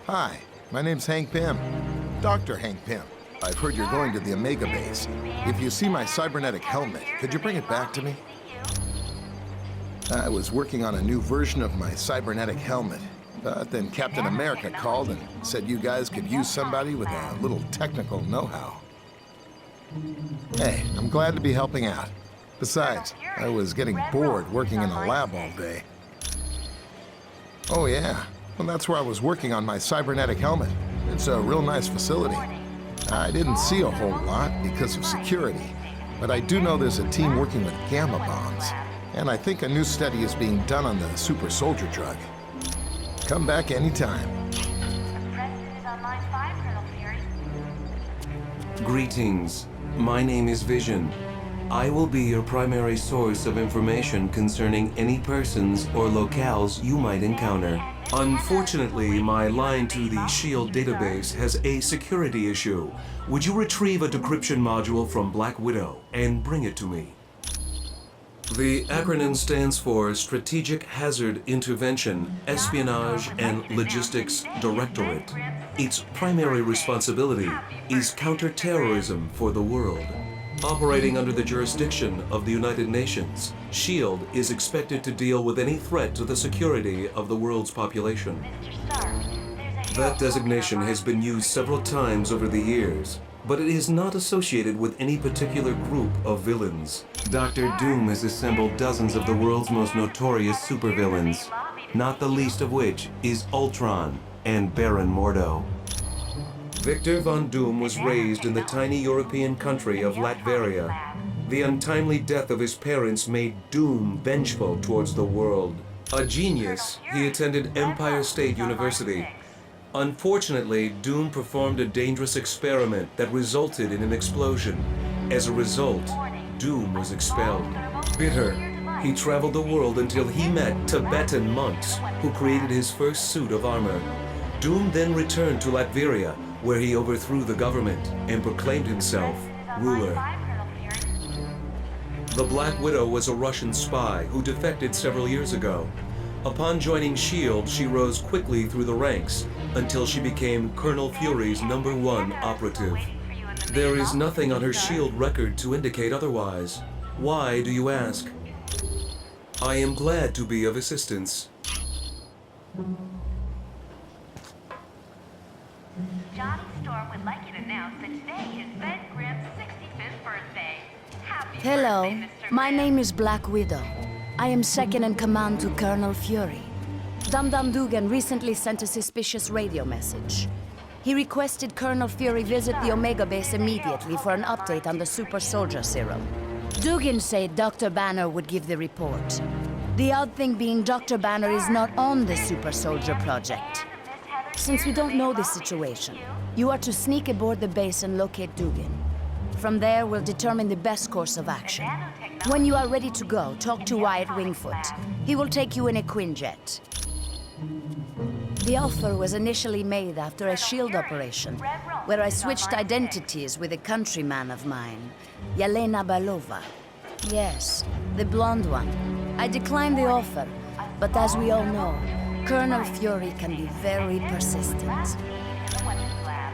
Hi, my name's Hank Pym. Dr. Hank Pym. I've heard you're going to the Omega base. If you see my cybernetic helmet, could you bring it back to me? I was working on a new version of my cybernetic helmet, but then Captain America called and said you guys could use somebody with a little technical know-how. Hey, I'm glad to be helping out. Besides, I was getting bored working in a lab all day. Oh yeah, well that's where I was working on my cybernetic helmet. It's a real nice facility. I didn't see a whole lot because of security, but I do know there's a team working with gamma bombs. And I think a new study is being done on the super soldier drug. Come back anytime. Greetings. My name is Vision. I will be your primary source of information concerning any persons or locales you might encounter. Unfortunately, my line to the SHIELD database has a security issue. Would you retrieve a decryption module from Black Widow and bring it to me? The acronym stands for Strategic Hazard Intervention, Espionage and Logistics Directorate. Its primary responsibility is counterterrorism for the world. Operating under the jurisdiction of the United Nations, SHIELD is expected to deal with any threat to the security of the world's population. That designation has been used several times over the years, but it is not associated with any particular group of villains. Dr. Doom has assembled dozens of the world's most notorious supervillains, not the least of which is Ultron and Baron Mordo. Victor Von Doom was raised in the tiny European country of Latveria. The untimely death of his parents made Doom vengeful towards the world. A genius, he attended Empire State University. Unfortunately, Doom performed a dangerous experiment that resulted in an explosion. As a result, Doom was expelled. Bitter, he traveled the world until he met Tibetan monks who created his first suit of armor. Doom then returned to Latveria, where he overthrew the government and proclaimed himself ruler. The Black Widow was a Russian spy who defected several years ago. Upon joining SHIELD, she rose quickly through the ranks until she became Colonel Fury's #1 operative. There is nothing on her SHIELD record to indicate otherwise. Why, do you ask? I am glad to be of assistance. Johnny Storm would like you to announce that today is Ben Grimm's 65th birthday. Happy Hello, birthday, Mr. my Grimm. name is Black Widow. I am second in command to Colonel Fury. Dum Dum Dugan recently sent a suspicious radio message. He requested Colonel Fury visit the Omega base immediately for an update on the super soldier serum. Dugan said Dr. Banner would give the report. The odd thing being Dr. Banner is not on the super soldier project. Since we don't know the situation, you are to sneak aboard the base and locate Dugan. From there, we'll determine the best course of action. When you are ready to go, talk to Wyatt Wingfoot. He will take you in a Quinjet. The offer was initially made after a SHIELD operation, where I switched identities with a countryman of mine, Yelena Balova. Yes, the blonde one. I declined the offer, but as we all know, Colonel Fury can be very persistent.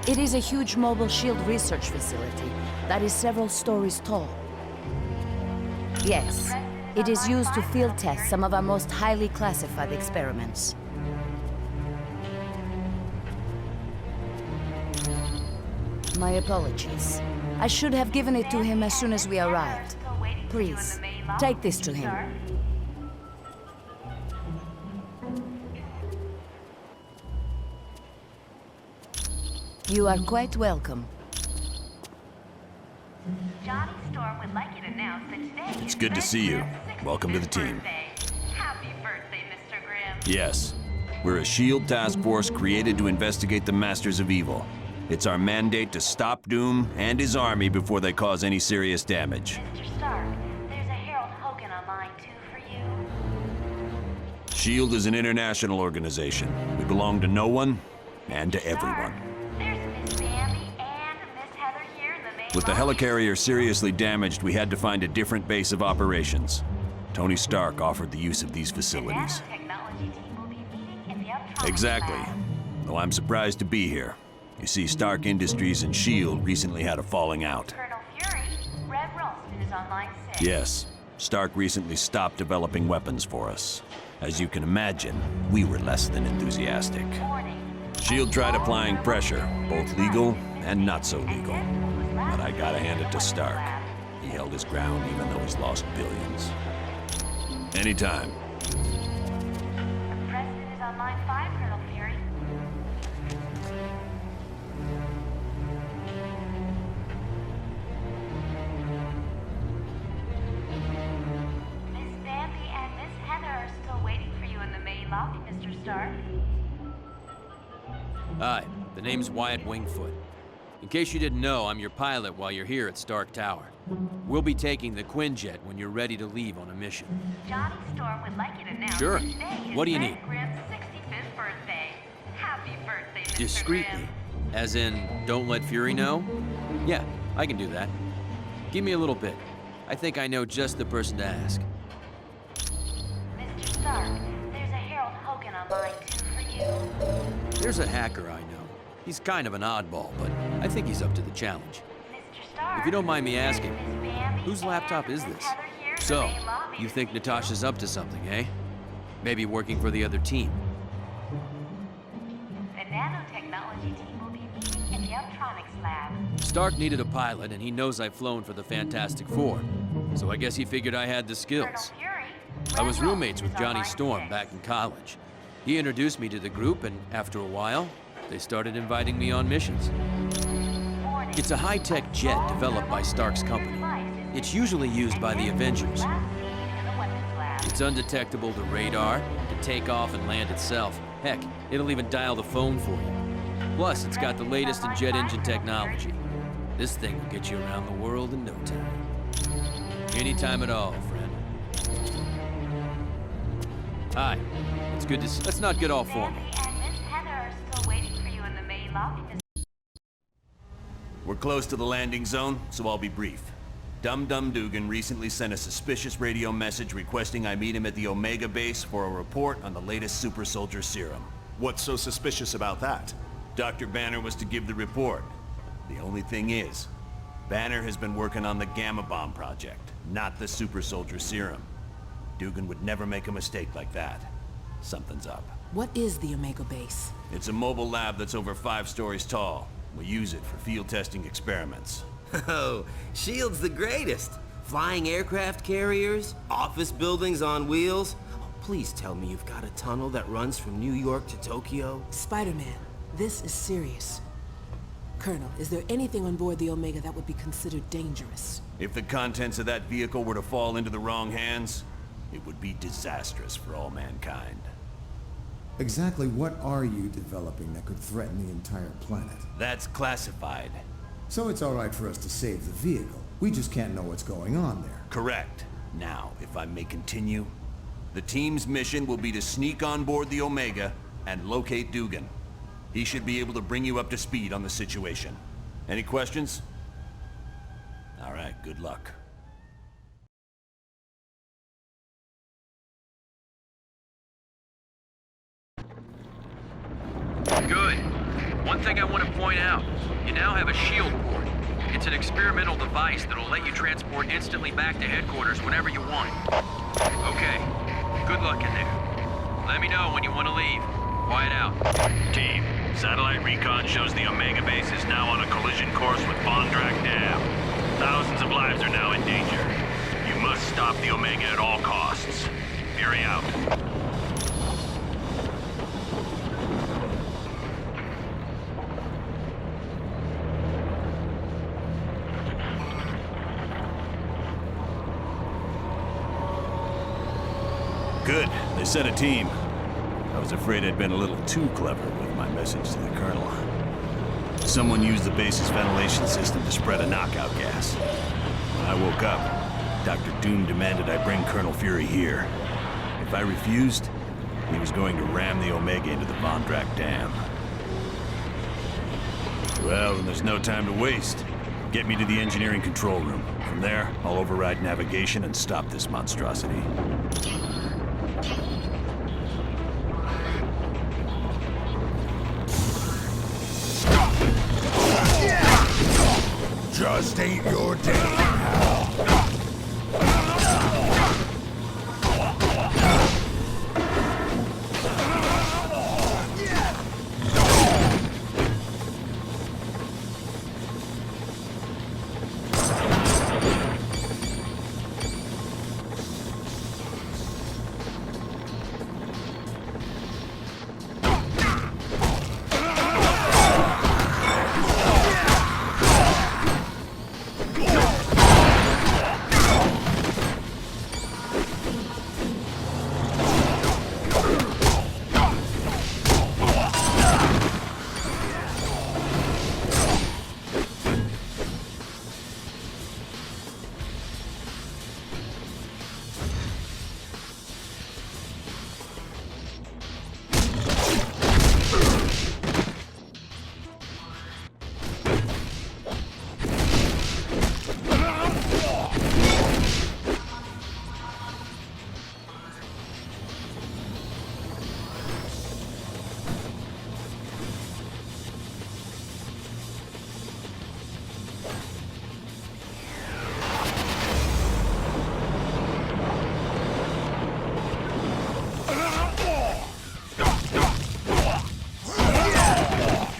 It is a huge mobile SHIELD research facility that is several stories tall. Yes, it is used to field test some of our most highly classified experiments. My apologies. I should have given it to him as soon as we arrived. Please, take this to him. You are quite welcome. Johnny Storm would like you to announce that today It's is good to Ben see you. Grimm's Welcome to the 65th team. birthday. Happy birthday, Mr. Grimm. Yes, we're a SHIELD task force created to investigate the Masters of Evil. It's our mandate to stop Doom and his army before they cause any serious damage. Mr. Stark, there's a Harold Hogan online too for you. SHIELD is an international organization. We belong to no one and to everyone. There's Miss Bambi and Miss Heather here in the main With the lobby. helicarrier seriously damaged, we had to find a different base of operations. Tony Stark offered the use of these facilities. The nanotechnology team will be meeting in the uptown Exactly. lab. though I'm surprised to be here. You see, Stark Industries and S.H.I.E.L.D. recently had a falling out. Colonel Fury, Red Ralston is on line 6. Yes, Stark recently stopped developing weapons for us. As you can imagine, we were less than enthusiastic. Warning. S.H.I.E.L.D. tried applying pressure, both legal and not so legal. But I gotta hand it to Stark. He held his ground even though he's lost billions. Anytime. The President is on line 5, Colonel Fury. Miss Bambi and Miss Heather are still waiting for you in the main lobby, Mr. Stark. Hi, the name's Wyatt Wingfoot. In case you didn't know, I'm your pilot while you're here at Stark Tower. We'll be taking the Quinjet when you're ready to leave on a mission. Johnny Storm would like you to know Sure. that today is What do you Ben need? Grimm's 65th birthday. Happy birthday, Mr. Discreetly. Grimm. As in, don't let Fury know? Yeah, I can do that. Give me a little bit. I think I know just the person to ask. Mr. Stark, there's a Harold Hogan on line 2 for you. There's a hacker I know. He's kind of an oddball, but I think he's up to the challenge. Mr. Stark, If you don't mind me asking, Miss Bambi whose laptop is and this? Miss Heather here in the So, main lobby you to think see you. Natasha's up to something, eh? Maybe working for the other team. The nanotechnology team will be meeting in the Uptronics lab. Stark needed a pilot, and he knows I've flown for the Fantastic Four. So I guess he figured I had the skills. Colonel Fury, I was Red roommates with Ralston is on Johnny line Storm 6. back in college. He introduced me to the group, and after a while, they started inviting me on missions. Warning. It's a high-tech jet developed by Stark's company. It's usually used by the Avengers. Last seen in the weapons lab. It's undetectable to radar, to take off and land itself. Heck, it'll even dial the phone for you. Plus, it's got the latest in jet engine technology. This thing will get you around the world in no time. Anytime at all, friend. Hi. It's good to see. Let's not get all formal. Bambi and Miss Heather are still waiting for you in the main lobby, Mr. We're close to the landing zone, so I'll be brief. Dum Dum Dugan recently sent a suspicious radio message requesting I meet him at the Omega base for a report on the latest super soldier serum. What's so suspicious about that? Dr. Banner was to give the report. The only thing is, Banner has been working on the Gamma Bomb project, not the super soldier serum. Dugan would never make a mistake like that. Something's up. What is the Omega base? It's a mobile lab that's over 5 stories tall. We use it for field testing experiments. Oh, S.H.I.E.L.D's the greatest. Flying aircraft carriers, office buildings on wheels. Oh, please tell me you've got a tunnel that runs from New York to Tokyo. Spider-Man, this is serious. Colonel, is there anything on board the Omega that would be considered dangerous? If the contents of that vehicle were to fall into the wrong hands, it would be disastrous for all mankind. Exactly what are you developing that could threaten the entire planet? That's classified. So it's all right for us to save the vehicle. We just can't know what's going on there. Correct. Now, if I may continue, the team's mission will be to sneak on board the Omega and locate Dugan. He should be able to bring you up to speed on the situation. Any questions? All right, good luck. Good. One thing I want to point out. You now have a shield port. It's an experimental device that'll let you transport instantly back to headquarters whenever you want. Okay. Good luck in there. Let me know when you want to leave. Quiet out. Team, satellite recon shows the Omega base is now on a collision course with Bondrak Dam. Thousands of lives are now in danger. You must stop the Omega at all costs. Fury out. Good. They sent a team. I was afraid I'd been a little too clever with my message to the Colonel. Someone used the base's ventilation system to spread a knockout gas. When I woke up, Dr. Doom demanded I bring Colonel Fury here. If I refused, he was going to ram the Omega into the Bondrak Dam. Well, then there's no time to waste. Get me to the engineering control room. From there, I'll override navigation and stop this monstrosity. just ain't your day.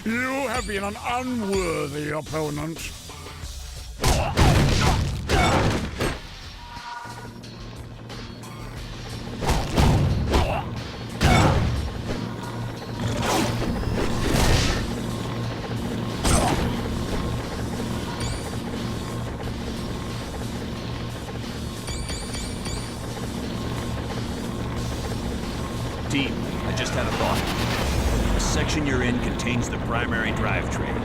You have been an unworthy opponent. Team, I just had a thought. The section you're in contains the primary drivetrain.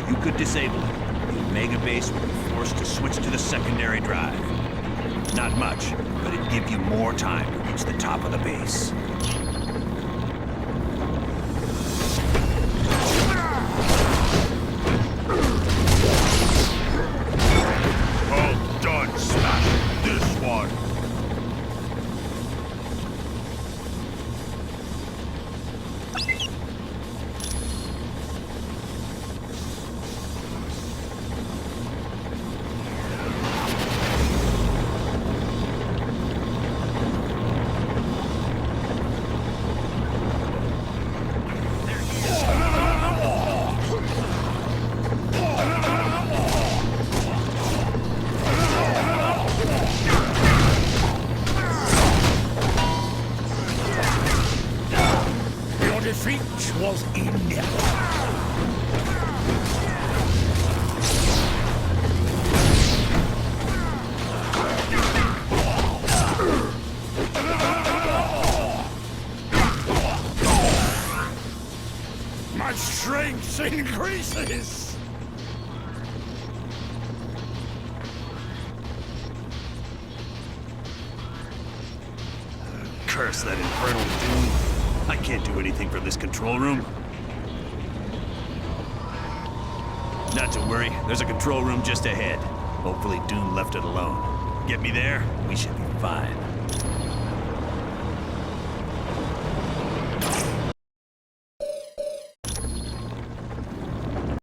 You could disable it. The Omega base would be forced to switch to the secondary drive. Not much, but it'd give you more time to reach the top of the base. Well done, Smash. This one. Defeat was inevitable. My strength increases. Curse that infernal doom. I can't do anything from this control room. Not to worry, there's a control room just ahead. Hopefully Doom left it alone. Get me there, we should be fine.